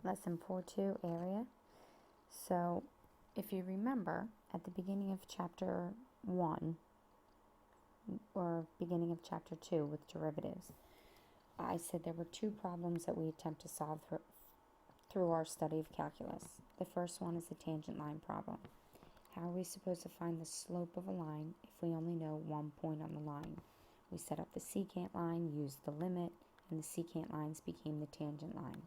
Lesson 4.2, area. So, if you remember, at the beginning of chapter 1, or beginning of chapter 2 with derivatives, I said there were two problems that we attempt to solve through our study of calculus. The first one is the tangent line problem. How are we supposed to find the slope of a line if we only know one point on the line? We set up the secant line, used the limit, and the secant lines became the tangent line.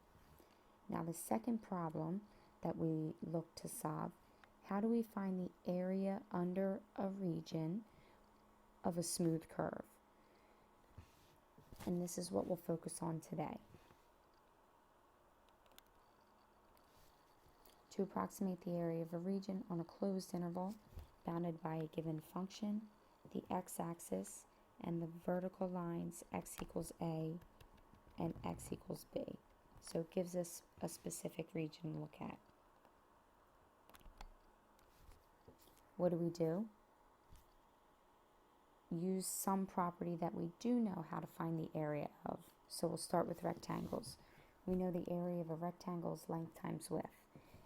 Now the second problem that we look to solve, how do we find the area under a region of a smooth curve? And this is what we'll focus on today. To approximate the area of a region on a closed interval bounded by a given function, the x-axis and the vertical lines x equals a and x equals b. So it gives us a specific region to look at. What do? Use some property that we do know how to find the area of. So we'll start with rectangles. We know the area of a rectangle is length times width.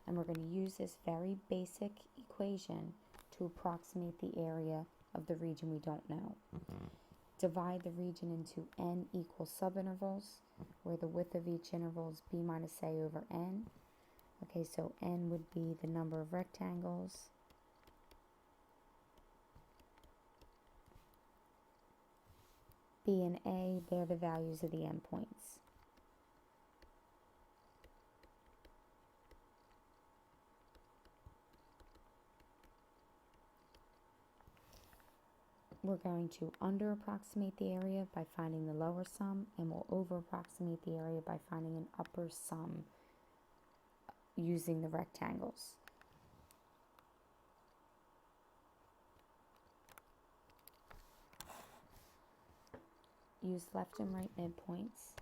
And we're going to use this very basic equation to approximate the area of the region we don't know. Divide the region into n equal subintervals, where the width of each interval is b minus a over n. Okay, so n would be the number of rectangles. B and a, they're the values of the endpoints. We're going to under approximate the area by finding the lower sum, and we'll over approximate the area by finding an upper sum using the rectangles. Use left and right midpoints.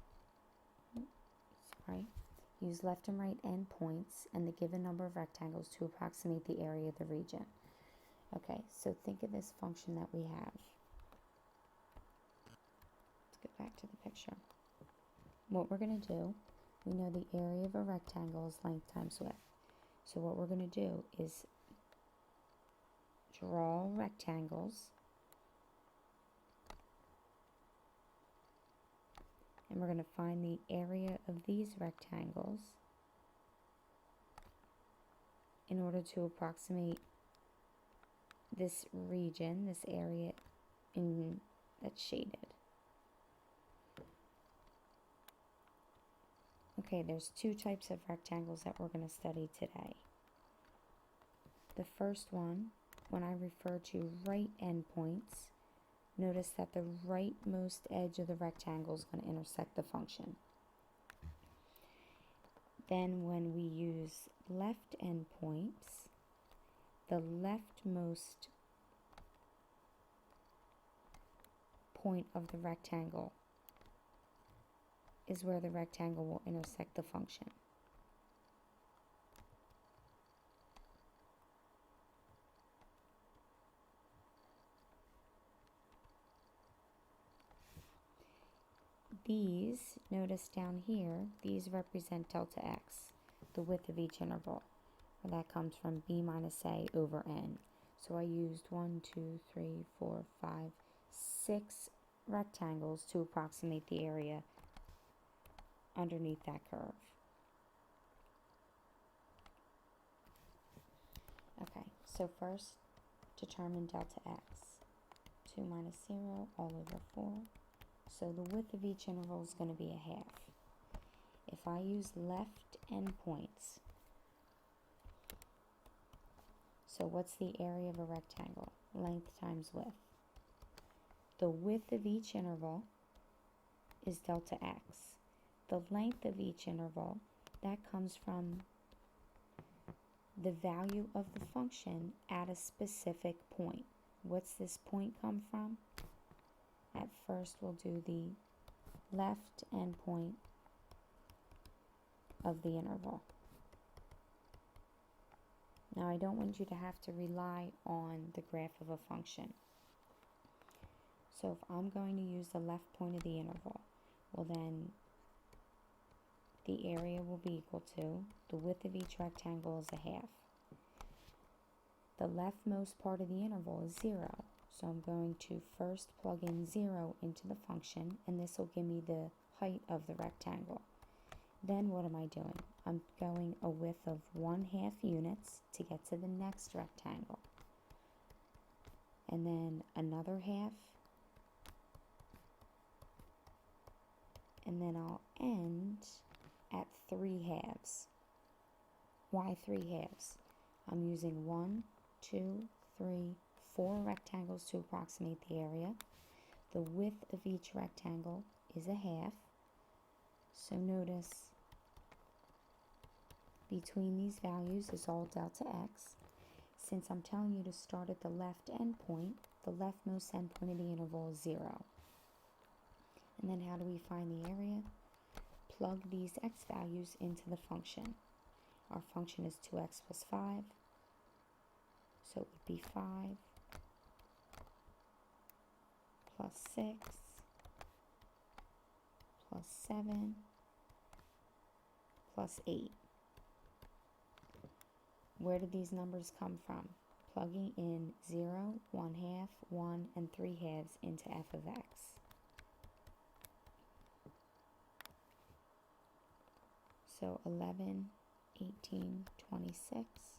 Use left and right endpoints and the given number of rectangles to approximate the area of the region. Okay, so think of this function that we have. Let's get back to the picture. What we're going to do, we know the area of a rectangle is length times width. So what we're going to do is draw rectangles, and we're going to find the area of these rectangles in order to approximate this region, this area that's shaded. Okay, there's two types of rectangles that we're going to study today. The first one, when I refer to right endpoints, notice that the rightmost edge of the rectangle is going to intersect the function. Then when we use left endpoints, the leftmost point of the rectangle is where the rectangle will intersect the function. These, notice down here, these represent delta x, the width of each interval. That comes from b minus a over n. So I used 1, 2, 3, 4, 5, 6 rectangles to approximate the area underneath that curve. Okay, so first determine delta x. 2 minus 0 all over 4. So the width of each interval is going to be a half. If I use left endpoints, so what's the area of a rectangle? Length times width. The width of each interval is delta x. The length of each interval, that comes from the value of the function at a specific point. What's this point come from? At first we'll do the left endpoint of the interval. Now I don't want you to have to rely on the graph of a function. So if I'm going to use the left point of the interval, well then the area will be equal to, the width of each rectangle is a half. The leftmost part of the interval is 0. So I'm going to first plug in 0 into the function, and this will give me the height of the rectangle. Then what am I doing? I'm going a width of 1/2 units to get to the next rectangle. And then another half. And then I'll end at 3/2. Why 3/2? I'm using 1, 2, 3, 4 rectangles to approximate the area. The width of each rectangle is a half. So notice between these values is all delta x. Since I'm telling you to start at the left endpoint, the leftmost endpoint of the interval is 0. And then how do we find the area? Plug these x values into the function. Our function is 2x plus 5. So it would be 5 plus 6 plus 7 plus 8. Where did these numbers come from? Plugging in 0, 1/2, 1, and 3/2 into f of x. So 11, 18, 26.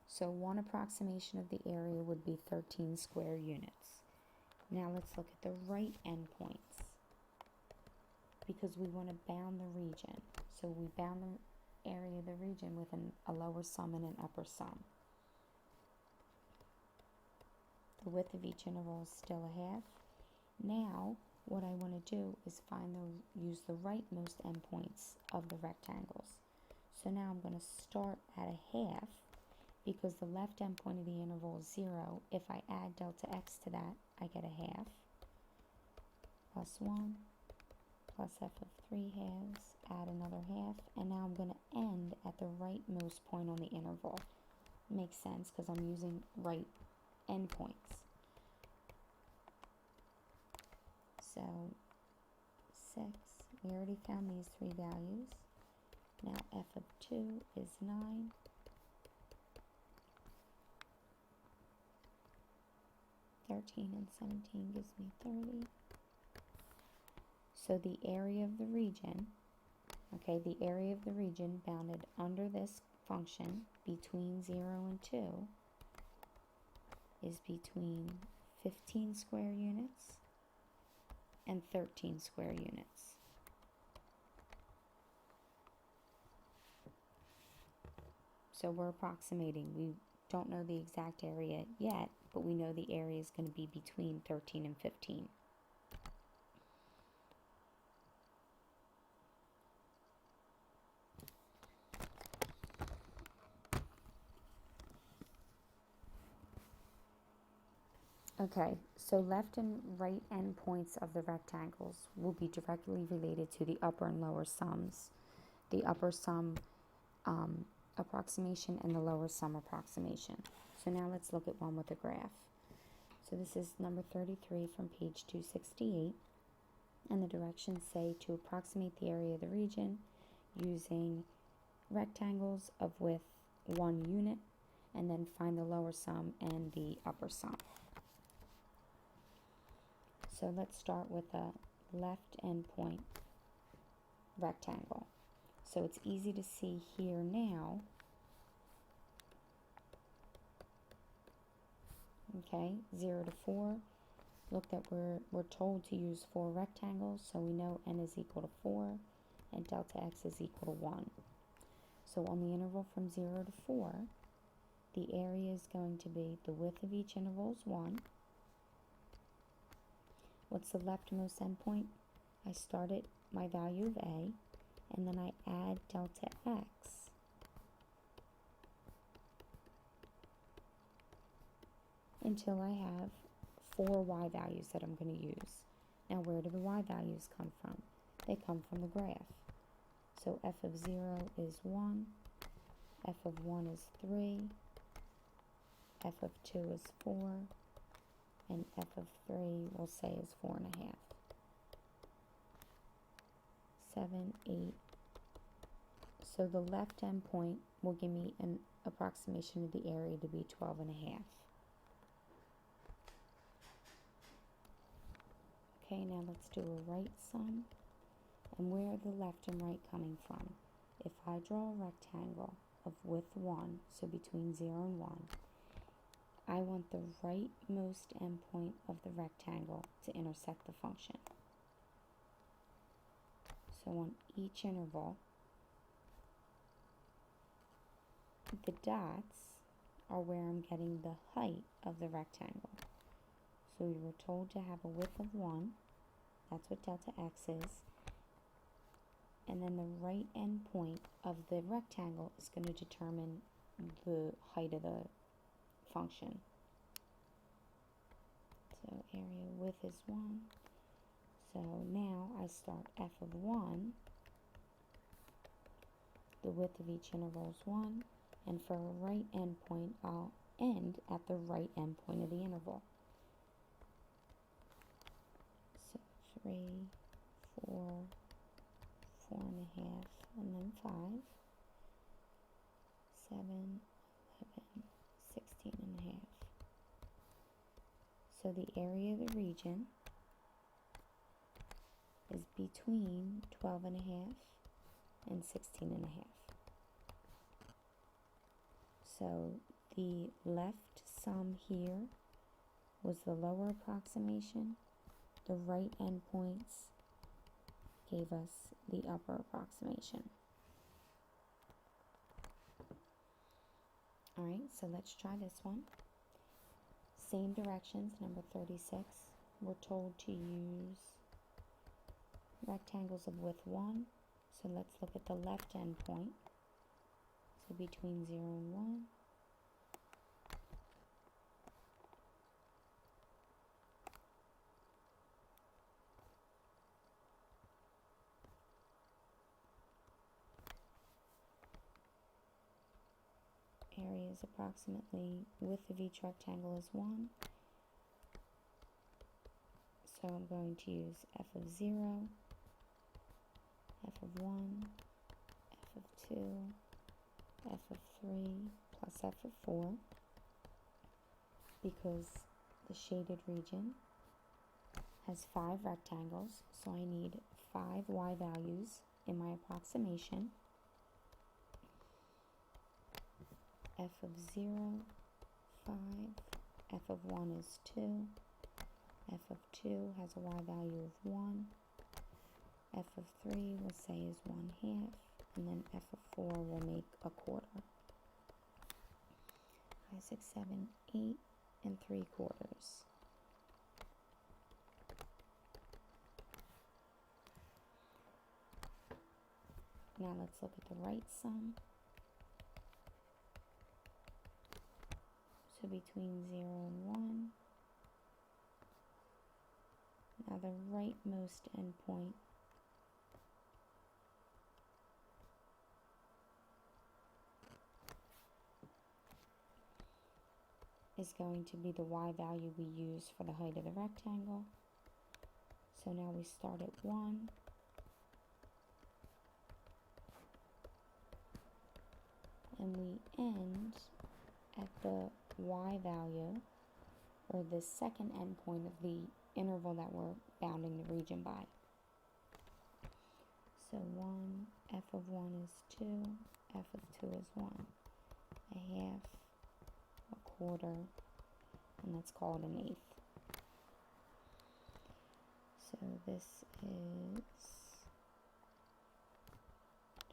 So one approximation of the area would be 13 square units. Now let's look at the right endpoints, because we want to bound the region. So we bound the area of the region with a lower sum and an upper sum. The width of each interval is still a half. Now what I want to do is use the rightmost endpoints of the rectangles. So now I'm going to start at a half, because the left endpoint of the interval is 0. If I add delta x to that, I get a half, plus 1, plus f of 3/2, add another half, and now I'm going to end at the rightmost point on the interval. Makes sense, because I'm using right endpoints. So 6, we already found these 3 values. Now f of 2 is 9. And 17 gives me 30. So the area of the region, the area of the region bounded under this function between 0 and 2 is between 15 square units and 13 square units. So we're approximating. We don't know the exact area yet, but we know the area is going to be between 13 and 15. Okay, so left and right endpoints of the rectangles will be directly related to the upper and lower sums. The upper sum approximation and the lower sum approximation. So now let's look at one with a graph. So this is number 33 from page 268, and the directions say to approximate the area of the region using rectangles of width 1 unit, and then find the lower sum and the upper sum. So let's start with a left endpoint rectangle. So it's easy to see here now. Okay, 0 to 4. Look that we're told to use 4 rectangles, so we know n is equal to 4 and delta x is equal to 1. So on the interval from 0 to 4, the area is going to be the width of each interval is 1. What's the leftmost endpoint? I start at my value of a, and then I add delta x until I have 4 y values that I'm going to use. Now where do the y values come from? They come from the graph. So f of 0 is 1, f of 1 is 3, f of 2 is 4, and f of 3 we'll say is 4.5. 7, 8. So the left endpoint will give me an approximation of the area to be 12 and a half. Okay, now let's do a right sum. And where are the left and right coming from? If I draw a rectangle of width 1, so between 0 and 1, I want the rightmost endpoint of the rectangle to intersect the function. So on each interval, the dots are where I'm getting the height of the rectangle. So we were told to have a width of 1. That's what delta x is. And then the right endpoint of the rectangle is going to determine the height of the function. So area width is 1. So now I start f of 1. The width of each interval is 1. And for a right endpoint, I'll end at the right endpoint of the interval. So 3, 4, 4 and a half, and then 5, 7, 11, 16 and a half. So the area of the region is between 12 and a half and 16 and a half. So the left sum here was the lower approximation. The right endpoints gave us the upper approximation. Alright, so let's try this one. Same directions, number 36. We're told to use rectangles of width 1. So let's look at the left endpoint. So between 0 and 1. Area is approximately, width of each rectangle is 1. So I'm going to use f of 0, f of 1, f of 2, f of 3, plus f of 4, because the shaded region has 5 rectangles, so I need 5 y values in my approximation. F of 0, 5, f of 1 is 2, f of 2 has a y value of 1, f of 3 we'll say is 1/2, and then f of 4 will make a quarter. 5, 6, 7, 8 and 3/4. Now let's look at the right sum. So between 0 and 1. Now the rightmost endpoint is going to be the y value we use for the height of the rectangle. So now we start at 1. And we end at the y value, or the second endpoint of the interval that we're bounding the region by. So 1, f of 1 is 2, f of 2 is 1, 1/2, 1/4, and let's call it 1/8. So this is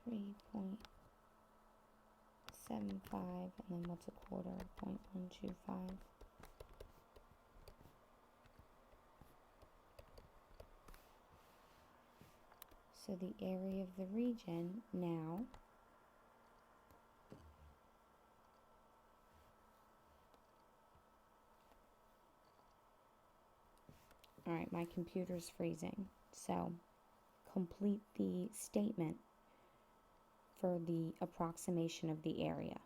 3.75, and then what's a quarter? 0.125. So the area of the region now Alright, my computer's freezing. So complete the statement for the approximation of the area.